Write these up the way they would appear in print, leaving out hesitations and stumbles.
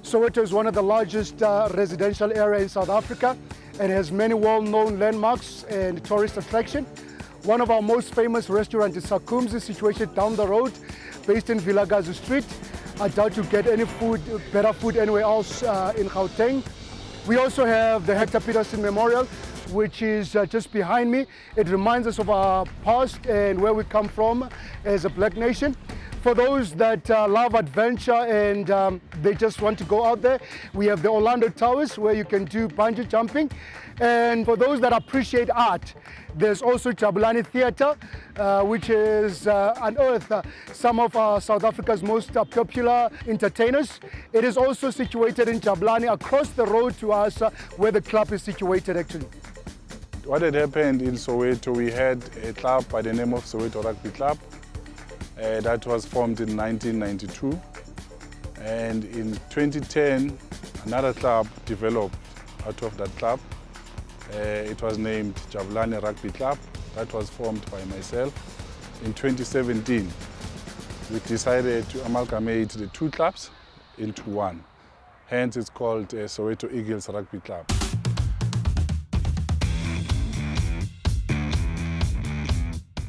Soweto is one of the largest residential areas in South Africa and has many well-known landmarks and tourist attraction. One of our most famous restaurants is Sakumzi, situated down the road, based in Vilagazi Street. I doubt you get any food, better food anywhere else in Gauteng. We also have the Hector Peterson Memorial, which is just behind me. It reminds us of our past and where we come from as a black nation. For those that love adventure and they just want to go out there, we have the Orlando Towers where you can do bungee jumping. And for those that appreciate art, there's also Jabulani Theatre, which is unearthed some of South Africa's most popular entertainers. It is also situated in Jabulani, across the road to us, where the club is situated actually. What had happened in Soweto, we had a club by the name of Soweto Rugby Club. That was formed in 1992. And in 2010, another club developed out of that club. It was named Jabulani Rugby Club. That was formed by myself. In 2017, we decided to amalgamate the two clubs into one. Hence, it's called Soweto Eagles Rugby Club.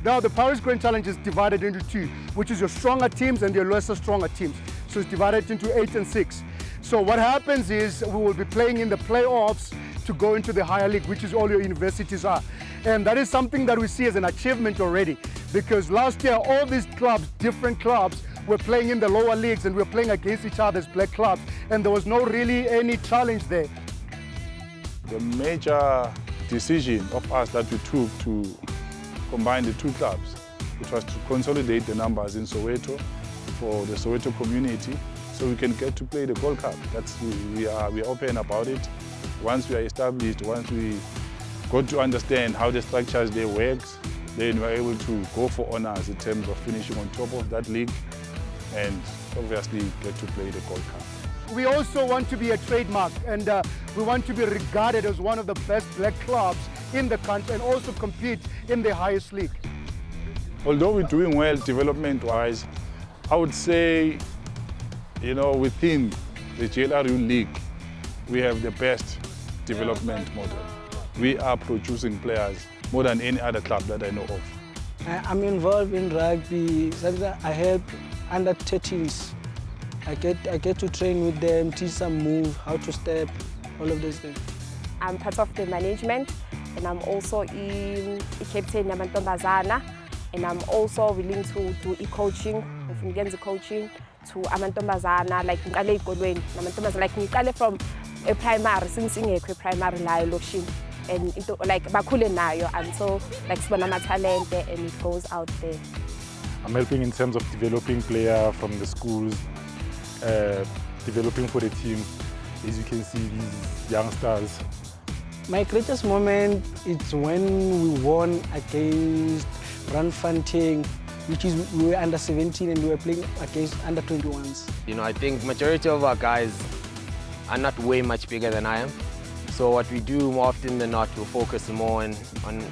Now, the Paris Grand Challenge is divided into two, which is your stronger teams and your lesser stronger teams. So it's divided into 8 and 6. So what happens is we will be playing in the playoffs to go into the higher league, which is all your universities are. And that is something that we see as an achievement already, because last year all these clubs, different clubs, were playing in the lower leagues and we were playing against each other as black clubs, and there was no really any challenge there. The major decision of us that we took to combine the two clubs, which was to consolidate the numbers in Soweto for the Soweto community, so we can get to play the Gold Cup. We are open about it. Once we are established, once we got to understand how the structures there works, then we are able to go for honors in terms of finishing on top of that league and obviously get to play the Gold Cup. We also want to be a trademark, and we want to be regarded as one of the best black clubs in the country and also compete in the highest league. Although we're doing well development-wise, I would say, within the JLRU league, we have the best development model. We are producing players more than any other club that I know of. I'm involved in rugby. I help under 13s. I get to train with them, teach some move, how to step, all of those things. I'm part of the management, and I'm also in the captain Amantombazana, and I'm also willing to do coaching, coaching to Amantombazana, like ngale ikolweni, Amantombazana, like ngikale from a primary, since ingekho primary la location, and into like bakhule nayo until like sibona ama talent and it goes out there. I'm helping in terms of developing players from the schools, developing for the team. As you can see, these youngsters. My greatest moment is when we won against Randfontein, which is we were under 17 and we were playing against under 21s. I think majority of our guys are not way much bigger than I am. So what we do more often than not, we'll focus more on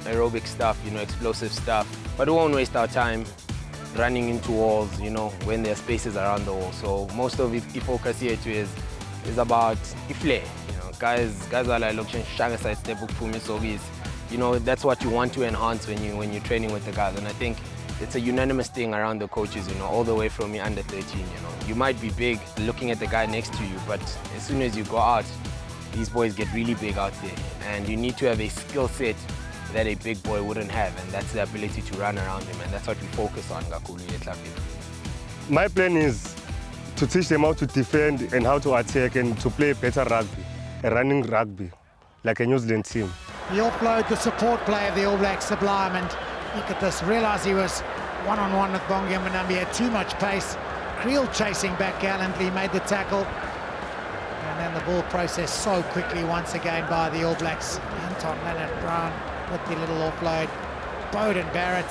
aerobic stuff, explosive stuff. But we won't waste our time running into walls, when there are spaces around the wall. So most of the focus here too is about the flair. Guys are like looking shanga side step so that's what you want to enhance when you're training with the guys. And I think it's a unanimous thing around the coaches, all the way from your under 13. You might be big looking at the guy next to you, but as soon as you go out, these boys get really big out there, and you need to have a skill set that a big boy wouldn't have, and that's the ability to run around him, and that's what we focus on. My plan is to teach them how to defend and how to attack and to play better rugby, a running rugby, like a New Zealand team. He offloaded the support play of the All Blacks, Sublime, and look at this, realised he was one-on-one with Bongi Manambi, had too much pace. Creel chasing back gallantly, made the tackle. And then the ball processed so quickly once again by the All Blacks. Anton Leonard-Brown with the little offload. Bowden Barrett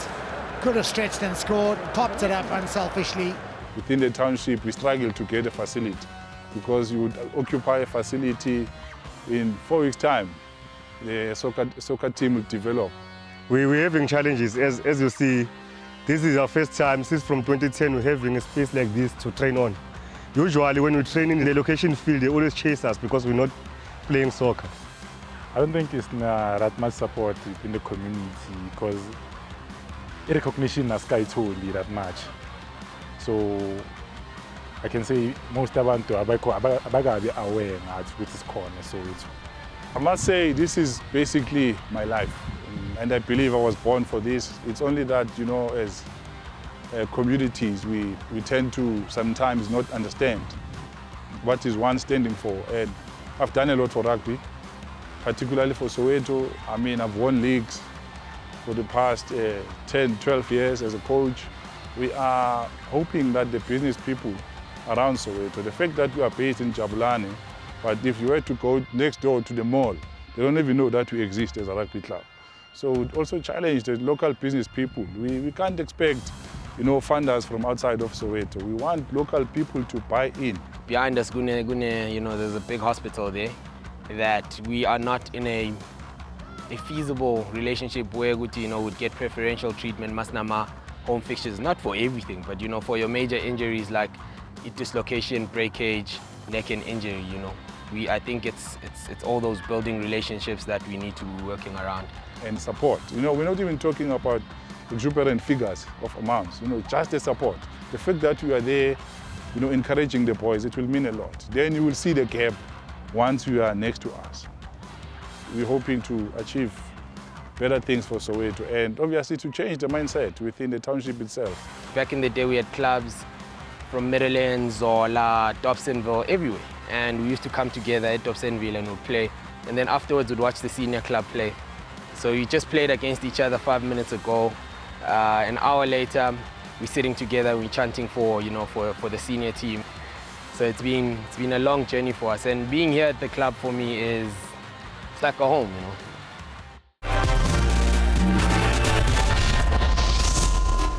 could have stretched and scored, popped it up unselfishly. Within the township, we struggled to get a facility because you would occupy a facility in 4 weeks' time. The soccer team would develop. We're having challenges, as you see. This is our first time since from 2010 we're having a space like this to train on. Usually when we train in the location field, they always chase us because we're not playing soccer. I don't think it's that much support in the community because recognition has totally that much. So I can say most abantu abagabi aware with this corner. So I must say this is basically my life, and I believe I was born for this. It's only that, you know, as communities, we tend to sometimes not understand what is one standing for. And I've done a lot for rugby, particularly for Soweto. I mean, I've won leagues for the past 10, 12 years as a coach. We are hoping that the business people around Soweto, the fact that we are based in Jabulani, but if you were to go next door to the mall, they don't even know that we exist as a rugby club. So we also challenge the local business people. We can't expect, you know, funders from outside of Soweto. We want local people to buy in. Behind us, you know, there's a big hospital there that we are not in a feasible relationship where you know, would get preferential treatment, masnama, home fixtures, not for everything, but you know, for your major injuries like dislocation, breakage, neck and injury, you know. I think it's all those building relationships that we need to be working around. And support. You know, we're not even talking about exuberant figures of amounts, you know, just the support. The fact that you are there, you know, encouraging the boys, it will mean a lot. Then you will see the gap once you are next to us. We're hoping to achieve better things for Soweto and obviously to change the mindset within the township itself. Back in the day, we had clubs from Middlelands or Dobsonville, everywhere. And we used to come together at Dobsonville and we'd play. And then afterwards, we'd watch the senior club play. So you just played against each other 5 minutes ago. An hour later, we're sitting together, we're chanting for, you know, for the senior team. So it's been a long journey for us. And being here at the club for me it's like a home, you know.